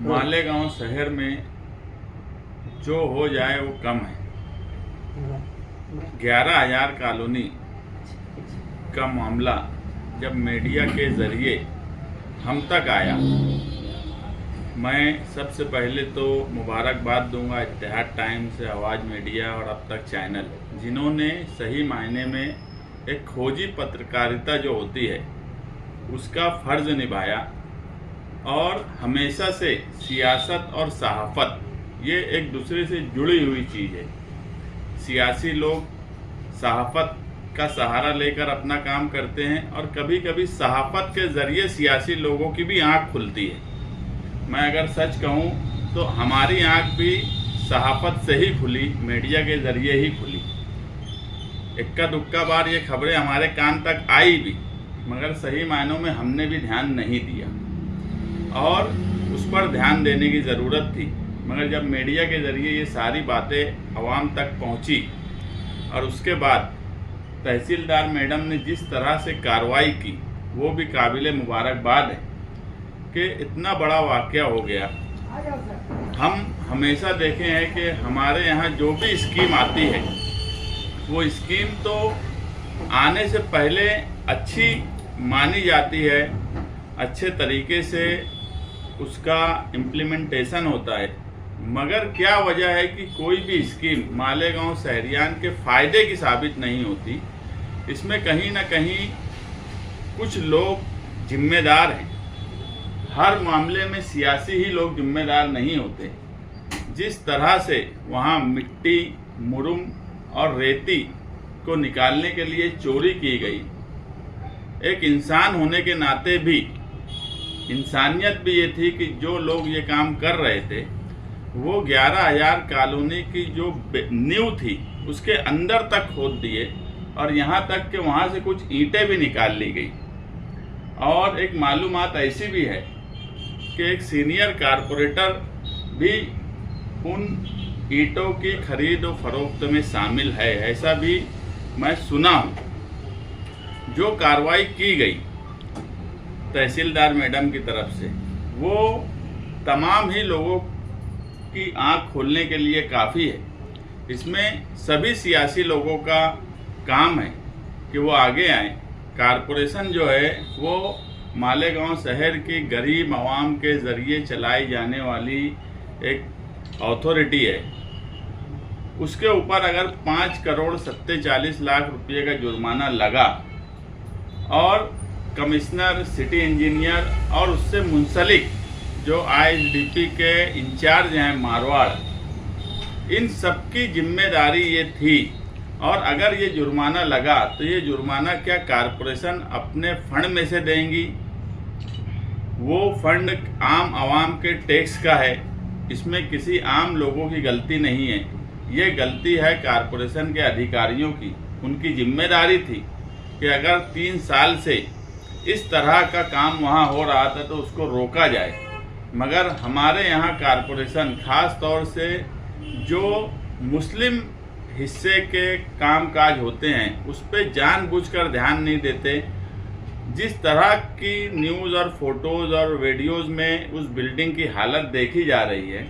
मालेगांव शहर में जो हो जाए वो कम है। 11,000 कॉलोनी का मामला जब मीडिया के ज़रिए हम तक आया, मैं सबसे पहले तो मुबारकबाद दूंगा इत्तेहाद टाइम्स, आवाज़ मीडिया और अब तक चैनल, जिन्होंने सही मायने में एक खोजी पत्रकारिता जो होती है उसका फ़र्ज़ निभाया। और हमेशा से सियासत और सहाफ़त ये एक दूसरे से जुड़ी हुई चीज़ है। सियासी लोग सहाफ़त का सहारा लेकर अपना काम करते हैं और कभी कभी सहाफ़त के ज़रिए सियासी लोगों की भी आँख खुलती है। मैं अगर सच कहूँ तो हमारी आँख भी सहाफ़त से ही खुली, मीडिया के ज़रिए ही खुली। इक्का दुक्का बार ये खबरें हमारे कान तक आई भी, मगर सही मायनों में हमने भी ध्यान नहीं दिया और उस पर ध्यान देने की ज़रूरत थी। मगर जब मीडिया के ज़रिए ये सारी बातें आवाम तक पहुंची और उसके बाद तहसीलदार मैडम ने जिस तरह से कार्रवाई की वो भी काबिल मुबारकबाद है कि इतना बड़ा वाक़या हो गया। हम हमेशा देखे हैं कि हमारे यहाँ जो भी स्कीम आती है वो स्कीम तो आने से पहले अच्छी मानी जाती है, अच्छे तरीके से उसका इम्प्लीमेंटेशन होता है, मगर क्या वजह है कि कोई भी स्कीम मालेगांव शहरियान के फ़ायदे की साबित नहीं होती। इसमें कहीं ना कहीं कुछ लोग जिम्मेदार हैं। हर मामले में सियासी ही लोग जिम्मेदार नहीं होते। जिस तरह से वहाँ मिट्टी, मुरुम और रेती को निकालने के लिए चोरी की गई, एक इंसान होने के नाते भी इंसानियत भी ये थी कि जो लोग ये काम कर रहे थे वो 11,000 कॉलोनी की जो नींव थी उसके अंदर तक खोद दिए और यहाँ तक कि वहाँ से कुछ ईंटें भी निकाल ली गई। और एक मालूमात ऐसी भी है कि एक सीनियर कारपोरेटर भी उन ईंटों की खरीद और फरोख्त में शामिल है, ऐसा भी मैं सुना हूँ। जो कार्रवाई की गई तहसीलदार मैडम की तरफ से वो तमाम ही लोगों की आंख खोलने के लिए काफ़ी है। इसमें सभी सियासी लोगों का काम है कि वो आगे आएँ। कारपोरेशन जो है वो मालेगांव शहर की गरीब आवाम के ज़रिए चलाई जाने वाली एक अथॉरिटी है। उसके ऊपर अगर 5 करोड़ 47 लाख रुपये का जुर्माना लगा और कमिश्नर, सिटी इंजीनियर और उससे मुंसलिक जो आईएसडीपी के इंचार्ज हैं मारवाड़, इन सबकी जिम्मेदारी ये थी। और अगर ये जुर्माना लगा तो ये जुर्माना क्या कारपोरेशन अपने फंड में से देंगी? वो फंड आम आवाम के टैक्स का है, इसमें किसी आम लोगों की गलती नहीं है। ये गलती है कारपोरेशन के अधिकारियों की। उनकी जिम्मेदारी थी कि अगर 3 साल से इस तरह का काम वहाँ हो रहा था तो उसको रोका जाए। मगर हमारे यहाँ कारपोरेशन ख़ास तौर से जो मुस्लिम हिस्से के कामकाज होते हैं उस पर जानबूझकर ध्यान नहीं देते। जिस तरह की न्यूज़ और फोटोज़ और वीडियोज़ में उस बिल्डिंग की हालत देखी जा रही है,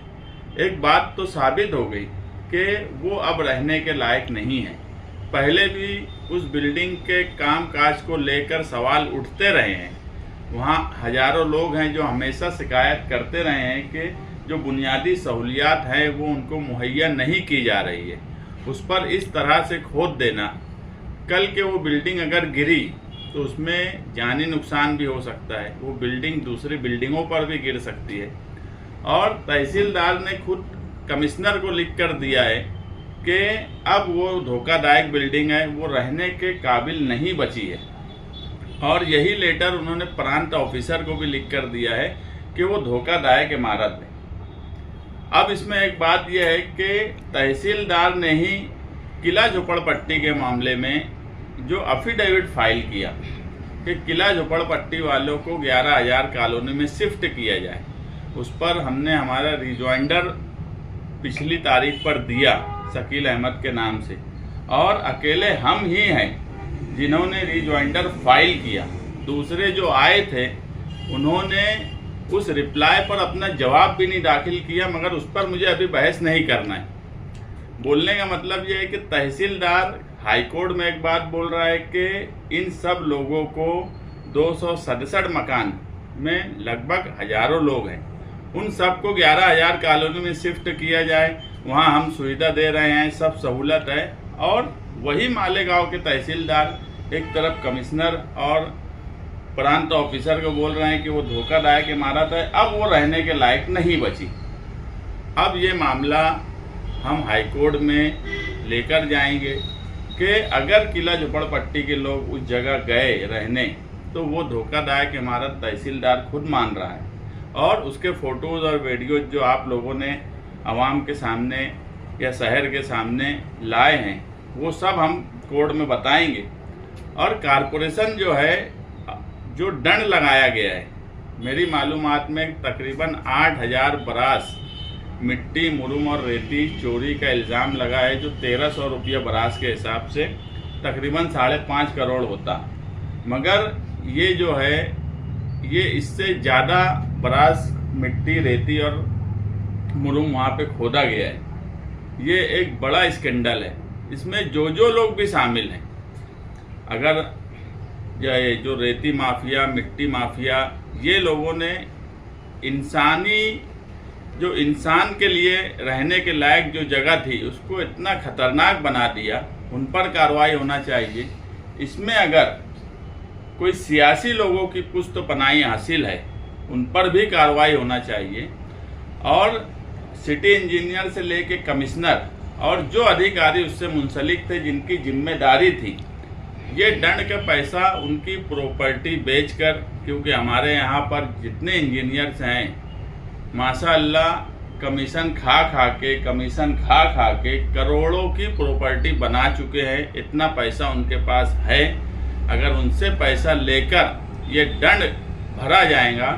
एक बात तो साबित हो गई कि वो अब रहने के लायक नहीं है। पहले भी उस बिल्डिंग के कामकाज को लेकर सवाल उठते रहे हैं। वहाँ हज़ारों लोग हैं जो हमेशा शिकायत करते रहे हैं कि जो बुनियादी सहूलियात हैं वो उनको मुहैया नहीं की जा रही है। उस पर इस तरह से खोद देना, कल के वो बिल्डिंग अगर गिरी तो उसमें जानी नुकसान भी हो सकता है। वो बिल्डिंग दूसरी बिल्डिंगों पर भी गिर सकती है। और तहसीलदार ने खुद कमिश्नर को लिख कर दिया है कि अब वो धोखादायक बिल्डिंग है, वो रहने के काबिल नहीं बची है। और यही लेटर उन्होंने प्रांत ऑफिसर को भी लिख कर दिया है कि वो धोखादायक इमारत है। अब इसमें एक बात यह है कि तहसीलदार ने ही किला झोपड़पट्टी के मामले में जो अफिडेविट फाइल किया कि किला झोपड़पट्टी वालों को 11,000 कॉलोनी में शिफ्ट किया जाए, उस पर हमने हमारा रिजॉइंडर पिछली तारीख पर दिया शकील अहमद के नाम से। और अकेले हम ही हैं जिन्होंने रिजॉइंडर फाइल किया। दूसरे जो आए थे उन्होंने उस रिप्लाई पर अपना जवाब भी नहीं दाखिल किया, मगर उस पर मुझे अभी बहस नहीं करना है। बोलने का मतलब ये है कि तहसीलदार हाईकोर्ट में एक बात बोल रहा है कि इन सब लोगों को 267 मकान में लगभग हजारों लोग हैं, उन सबको 11,000 कॉलोनी में शिफ्ट किया जाए, वहाँ हम सुविधा दे रहे हैं, सब सहूलत है। और वही मालेगांव के तहसीलदार एक तरफ कमिश्नर और प्रांत ऑफिसर को बोल रहे हैं कि वो धोखादायक इमारत है, अब वो रहने के लायक नहीं बची। अब ये मामला हम हाईकोर्ट में लेकर जाएंगे कि अगर किला झोपड़पट्टी के लोग उस जगह गए रहने तो वो धोखादायक इमारत तहसीलदार खुद मान रहा है, और उसके फोटोज़ और वीडियोज जो आप लोगों ने आवाम के सामने या शहर के सामने लाए हैं वो सब हम कोर्ट में बताएंगे। और कारपोरेशन जो है, जो दंड लगाया गया है, मेरी मालूमात में तकरीबन 8,000 बरास मिट्टी, मुरुम और रेती चोरी का इल्ज़ाम लगा है, जो 1,300 रुपया बरास के हिसाब से तकरीबन 5.5 करोड़ होता। मगर ये जो है, ये इससे ज़्यादा बरास, मिट्टी, रेती और मुरुम वहाँ पे खोदा गया है। ये एक बड़ा स्कैंडल है। इसमें जो लोग भी शामिल हैं, अगर ये जो रेती माफिया, मिट्टी माफिया, ये लोगों ने जो इंसान के लिए रहने के लायक जो जगह थी उसको इतना खतरनाक बना दिया, उन पर कार्रवाई होना चाहिए। इसमें अगर कोई सियासी लोगों की कुछ तो पनाही हासिल है, उन पर भी कार्रवाई होना चाहिए। और सिटी इंजीनियर से लेके कमिश्नर और जो अधिकारी उससे मुंसलिक थे, जिनकी जिम्मेदारी थी, ये दंड का पैसा उनकी प्रॉपर्टी बेचकर, क्योंकि हमारे यहाँ पर जितने इंजीनियर्स हैं माशाअल्लाह कमीशन खा खा के करोड़ों की प्रॉपर्टी बना चुके हैं। इतना पैसा उनके पास है। अगर उनसे पैसा लेकर ये दंड भरा जाएगा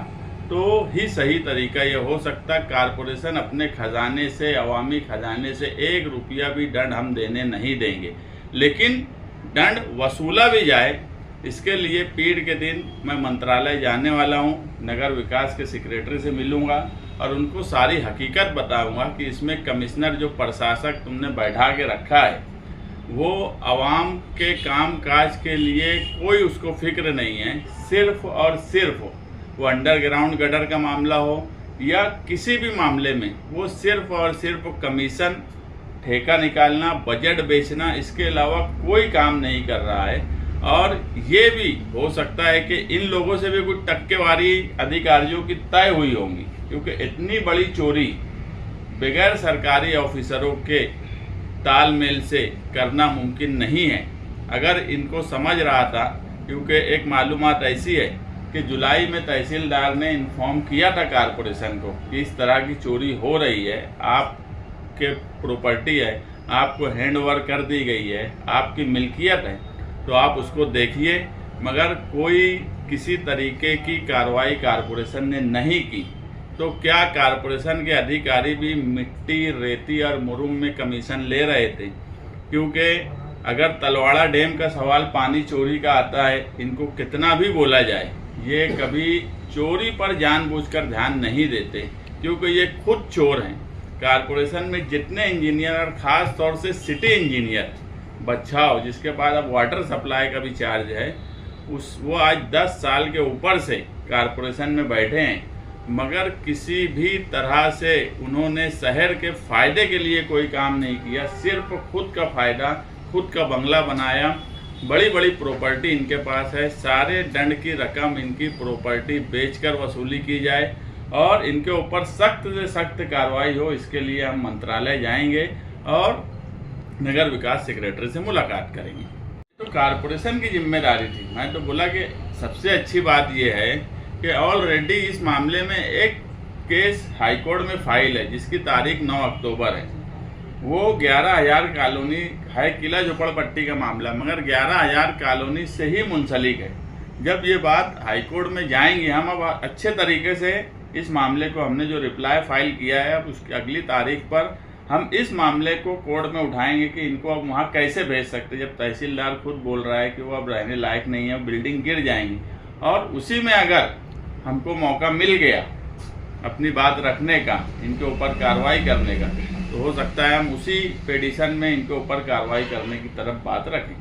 तो ही सही तरीका ये हो सकता। कारपोरेशन अपने खजाने से, अवामी खजाने से 1 रुपया भी दंड हम देने नहीं देंगे, लेकिन दंड वसूला भी जाए, इसके लिए पीर के दिन मैं मंत्रालय जाने वाला हूँ। नगर विकास के सेक्रेटरी से मिलूँगा और उनको सारी हकीकत बताऊँगा कि इसमें कमिश्नर जो प्रशासक तुमने बैठा के रखा है, वो आवाम के काम काज के लिए कोई उसको फिक्र नहीं है। सिर्फ और सिर्फ वो अंडरग्राउंड गटर का मामला हो या किसी भी मामले में, वो सिर्फ और सिर्फ कमीशन, ठेका निकालना, बजट बेचना, इसके अलावा कोई काम नहीं कर रहा है। और ये भी हो सकता है कि इन लोगों से भी कुछ टक्केवारी अधिकारियों की तय हुई होंगी, क्योंकि इतनी बड़ी चोरी बगैर सरकारी ऑफिसरों के तालमेल से करना मुमकिन नहीं है। अगर इनको समझ रहा था, क्योंकि एक मालूमात ऐसी है कि जुलाई में तहसीलदार ने इन्फॉर्म किया था कारपोरेशन को कि इस तरह की चोरी हो रही है, आपके प्रॉपर्टी है, आपको हैंड ओवर कर दी गई है, आपकी मिल्कियत है, तो आप उसको देखिए। मगर कोई किसी तरीके की कार्रवाई कारपोरेशन ने नहीं की, तो क्या कारपोरेशन के अधिकारी भी मिट्टी, रेती और मुरुम में कमीशन ले रहे थे? क्योंकि अगर तलवाड़ा डैम का सवाल पानी चोरी का आता है, इनको कितना भी बोला जाए, ये कभी चोरी पर जानबूझकर ध्यान नहीं देते, क्योंकि ये खुद चोर हैं। कारपोरेशन में जितने इंजीनियर और ख़ास तौर से सिटी इंजीनियर बच्चाओ, जिसके पास अब वाटर सप्लाई का भी चार्ज है, वो आज 10 साल के ऊपर से कारपोरेशन में बैठे हैं, मगर किसी भी तरह से उन्होंने शहर के फ़ायदे के लिए कोई काम नहीं किया। सिर्फ खुद का फ़ायदा, खुद का बंगला बनाया, बड़ी बड़ी प्रॉपर्टी इनके पास है। सारे दंड की रकम इनकी प्रॉपर्टी बेचकर वसूली की जाए और इनके ऊपर सख्त से सख्त कार्रवाई हो, इसके लिए हम मंत्रालय जाएंगे और नगर विकास सेक्रेटरी से मुलाकात करेंगे। तो कारपोरेशन की जिम्मेदारी थी। मैं तो बोला कि सबसे अच्छी बात यह है कि ऑलरेडी इस मामले में एक केस हाईकोर्ट में फाइल है, जिसकी तारीख 9 अक्टूबर है। वो 11,000 कॉलोनी है, किला झोपड़पट्टी का मामला, मगर 11,000 कॉलोनी से ही मुंसलिक है। जब ये बात हाईकोर्ट में जाएंगे, हम अब अच्छे तरीके से इस मामले को, हमने जो रिप्लाई फाइल किया है, अब उसकी अगली तारीख पर हम इस मामले को कोर्ट में उठाएंगे कि इनको अब वहाँ कैसे भेज सकते, जब तहसीलदार खुद बोल रहा है कि वो अब रहने लायक नहीं है, बिल्डिंग गिर जाएंगी। और उसी में अगर हमको मौका मिल गया अपनी बात रखने का, इनके ऊपर कार्रवाई करने का, तो हो सकता है हम उसी पेडिशन में इनके ऊपर कार्रवाई करने की तरफ बात रखें।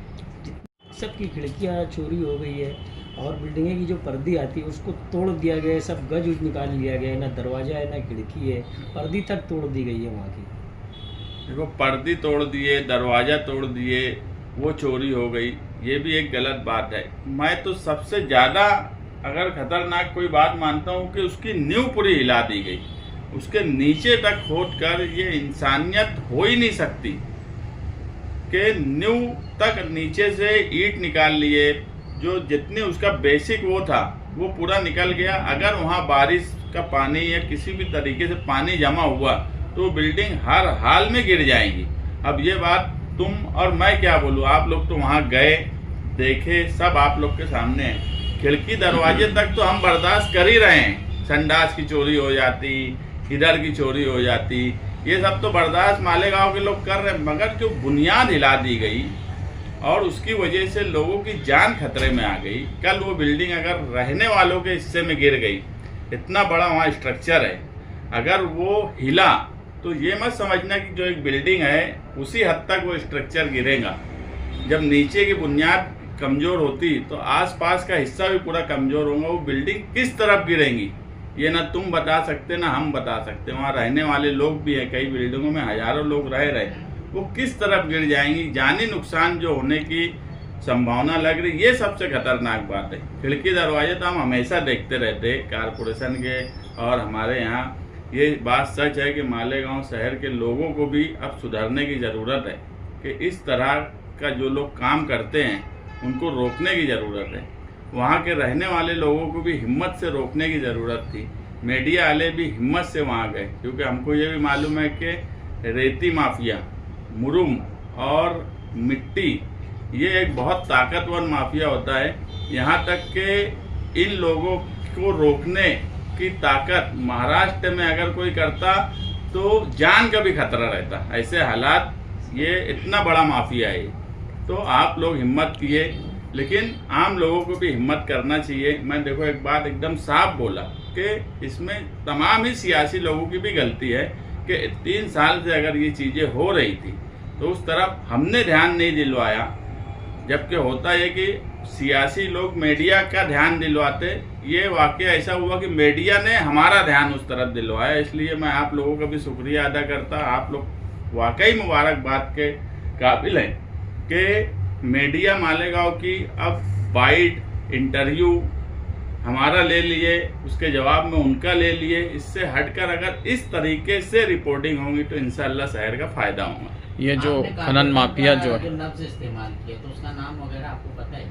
सबकी खिड़कियां चोरी हो गई है और बिल्डिंगे की जो पर्दी आती है उसको तोड़ दिया गया है, सब गज उज निकाल लिया गया है, ना दरवाजा है ना खिड़की है, पर्दी तक तोड़ दी गई है वहाँ की। देखो, पर्दी तोड़ दिए, दरवाजा तोड़ दिए, वो चोरी हो गई, ये भी एक गलत बात है। मैं तो सबसे ज़्यादा अगर खतरनाक कोई बात मानता हूँ कि उसकी नींव पूरी हिला दी गई, उसके नीचे तक खोद कर, ये इंसानियत हो ही नहीं सकती कि नींव तक नीचे से ईंट निकाल लिए, जो जितनी उसका बेसिक वो था वो पूरा निकल गया। अगर वहाँ बारिश का पानी या किसी भी तरीके से पानी जमा हुआ तो बिल्डिंग हर हाल में गिर जाएगी। अब ये बात तुम और मैं क्या बोलूँ, आप लोग तो वहाँ गए, देखे, सब आप लोग के सामने है। खिड़की दरवाजे तक तो हम बर्दाश्त कर ही रहे हैं, संडास की चोरी हो जाती, इधर की चोरी हो जाती, ये सब तो बर्दाश्त मालेगांव के लोग कर रहे हैं। मगर जो बुनियाद हिला दी गई और उसकी वजह से लोगों की जान खतरे में आ गई, कल वो बिल्डिंग अगर रहने वालों के हिस्से में गिर गई, इतना बड़ा वहाँ स्ट्रक्चर है, अगर वो हिला तो ये मत समझना कि जो एक बिल्डिंग है उसी हद तक वो स्ट्रक्चर गिरेगा। जब नीचे की बुनियाद कमज़ोर होती तो आसपास का हिस्सा भी पूरा कमज़ोर होगा। वो बिल्डिंग किस तरफ गिरेंगी ये ना तुम बता सकते ना हम बता सकते। वहाँ रहने वाले लोग भी हैं, कई बिल्डिंगों में हज़ारों लोग रह रहे, वो किस तरफ गिर जाएंगी, जानी नुकसान जो होने की संभावना लग रही, ये सबसे खतरनाक बात है। खिड़की दरवाजे तो हम हमेशा देखते रहते कारपोरेशन के, और हमारे यहाँ ये बात सच है कि मालेगांव शहर के लोगों को भी अब सुधरने की ज़रूरत है कि इस तरह का जो लोग काम करते हैं उनको रोकने की ज़रूरत है। वहाँ के रहने वाले लोगों को भी हिम्मत से रोकने की ज़रूरत थी। मीडिया वाले भी हिम्मत से वहाँ गए, क्योंकि हमको ये भी मालूम है कि रेती माफिया, मुरुम और मिट्टी, ये एक बहुत ताकतवर माफिया होता है। यहाँ तक कि इन लोगों को रोकने की ताकत महाराष्ट्र में अगर कोई करता तो जान का भी खतरा रहता। ऐसे हालात, ये इतना बड़ा माफिया है। तो आप लोग हिम्मत किए, लेकिन आम लोगों को भी हिम्मत करना चाहिए। मैं देखो एक बात एकदम साफ बोला कि इसमें तमाम ही सियासी लोगों की भी गलती है कि 3 साल से अगर ये चीज़ें हो रही थी तो उस तरफ हमने ध्यान नहीं दिलवाया, जबकि होता है कि सियासी लोग मीडिया का ध्यान दिलवाते। ये वाकया ऐसा हुआ कि मीडिया ने हमारा ध्यान उस तरफ दिलवाया, इसलिए मैं आप लोगों का भी शुक्रिया अदा करता। आप लोग वाकई मुबारकबाद के काबिल हैं कि मीडिया मालेगांव की अब बाइट इंटरव्यू हमारा ले लिए, उसके जवाब में उनका ले लिए। इससे हटकर अगर इस तरीके से रिपोर्टिंग होगी तो इंशाल्लाह शहर का फायदा होगा। ये जो खनन माफिया जो है, लफ्ज इस्तेमाल किया तो उसका नाम वगैरह आपको पता है?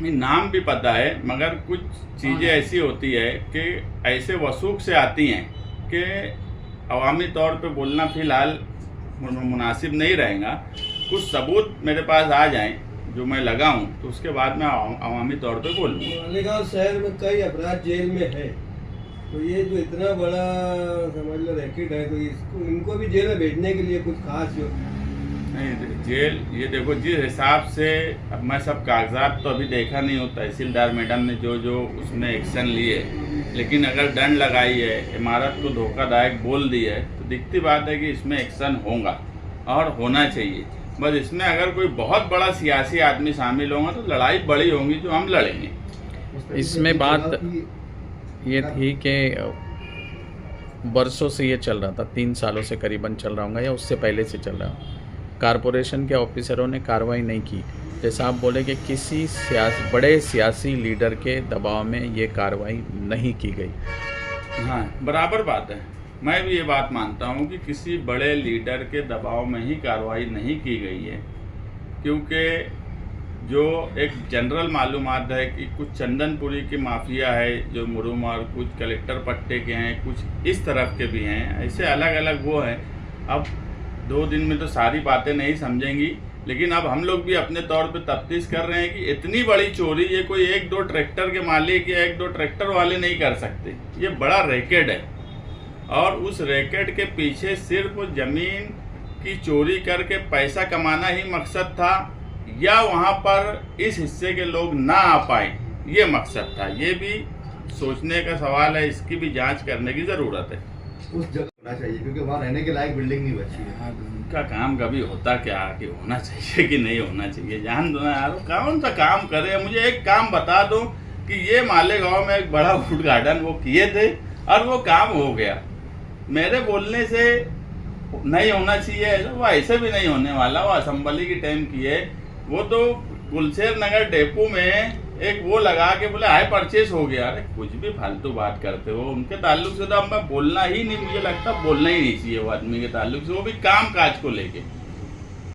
नहीं, नाम भी पता है, मगर कुछ चीज़ें ऐसी होती है कि ऐसे वसूख से आती हैं कि अवामी तौर पे बोलना फ़िलहाल मुनासिब नहीं रहेगा। कुछ सबूत मेरे पास आ जाएं जो मैं लगाऊं तो उसके बाद मैं अवामी तौर पे बोलूँगा। मालेगांव शहर में कई अपराध जेल में है, तो ये जो इतना बड़ा समझ लो रैकेट है, तो इसको इनको भी जेल में भेजने के लिए कुछ खास जो नहीं, जेल, ये देखो जिस हिसाब से, अब मैं सब कागजात तो अभी देखा नहीं हो, तहसीलदार मैडम ने जो जो उसमें एक्शन लिए, लेकिन अगर दंड लगाई है, इमारत को धोखादायक बोल दी है, तो दिखती बात है कि इसमें एक्शन होगा और होना चाहिए। बस इसमें अगर कोई बहुत बड़ा सियासी आदमी शामिल होगा तो लड़ाई बड़ी होगी जो हम लड़ेंगे। इसमें बात ये थी कि बरसों से ये चल रहा था, 3 सालों से करीबन चल रहा होगा या उससे पहले से चल रहा है। कारपोरेशन के ऑफिसरों ने कार्रवाई नहीं की। जैसा आप बोले कि किसी बड़े सियासी लीडर के दबाव में ये कार्रवाई नहीं की गई। हाँ, बराबर बात है। मैं भी ये बात मानता हूँ कि किसी बड़े लीडर के दबाव में ही कार्रवाई नहीं की गई है, क्योंकि जो एक जनरल मालूमात है कि कुछ चंदनपुरी की माफिया है जो मुरुम, और कुछ कलेक्टर पट्टे के हैं, कुछ इस तरफ के भी हैं, ऐसे अलग अलग वो हैं। अब 2 दिन में तो सारी बातें नहीं समझेंगी, लेकिन अब हम लोग भी अपने तौर पे तफ्तीश कर रहे हैं कि इतनी बड़ी चोरी ये कोई 1-2 ट्रैक्टर के मालिक या 1-2 ट्रैक्टर वाले नहीं कर सकते। ये बड़ा रैकेट है, और उस रैकेट के पीछे सिर्फ ज़मीन की चोरी करके पैसा कमाना ही मकसद था, या वहाँ पर इस हिस्से के लोग ना आ पाए, ये मकसद था। ये भी सोचने का सवाल है, इसकी भी जांच करने की ज़रूरत है। उस जगह होना चाहिए क्योंकि वहाँ रहने के लायक बिल्डिंग नहीं बची है। उनका काम कभी होता क्या कि होना चाहिए कि नहीं होना चाहिए, जान दो ना यार, कौन सा काम करे। मुझे एक काम बता दो कि ये मालेगांव में एक बड़ा वुड गार्डन वो किए थे और वो काम हो गया, मेरे बोलने से नहीं होना चाहिए, वो ऐसे भी नहीं होने वाला। वो असेंबली की टाइम की है, वो तो गुलशेर नगर डेपो में एक वो लगा के बोले हाई परचेस हो गया। अरे कुछ भी फालतू बात करते हो, उनके ताल्लुक से तो अब मैं बोलना ही नहीं, मुझे लगता बोलना ही नहीं चाहिए वो आदमी के ताल्लुक से, वो भी काम काज को लेके।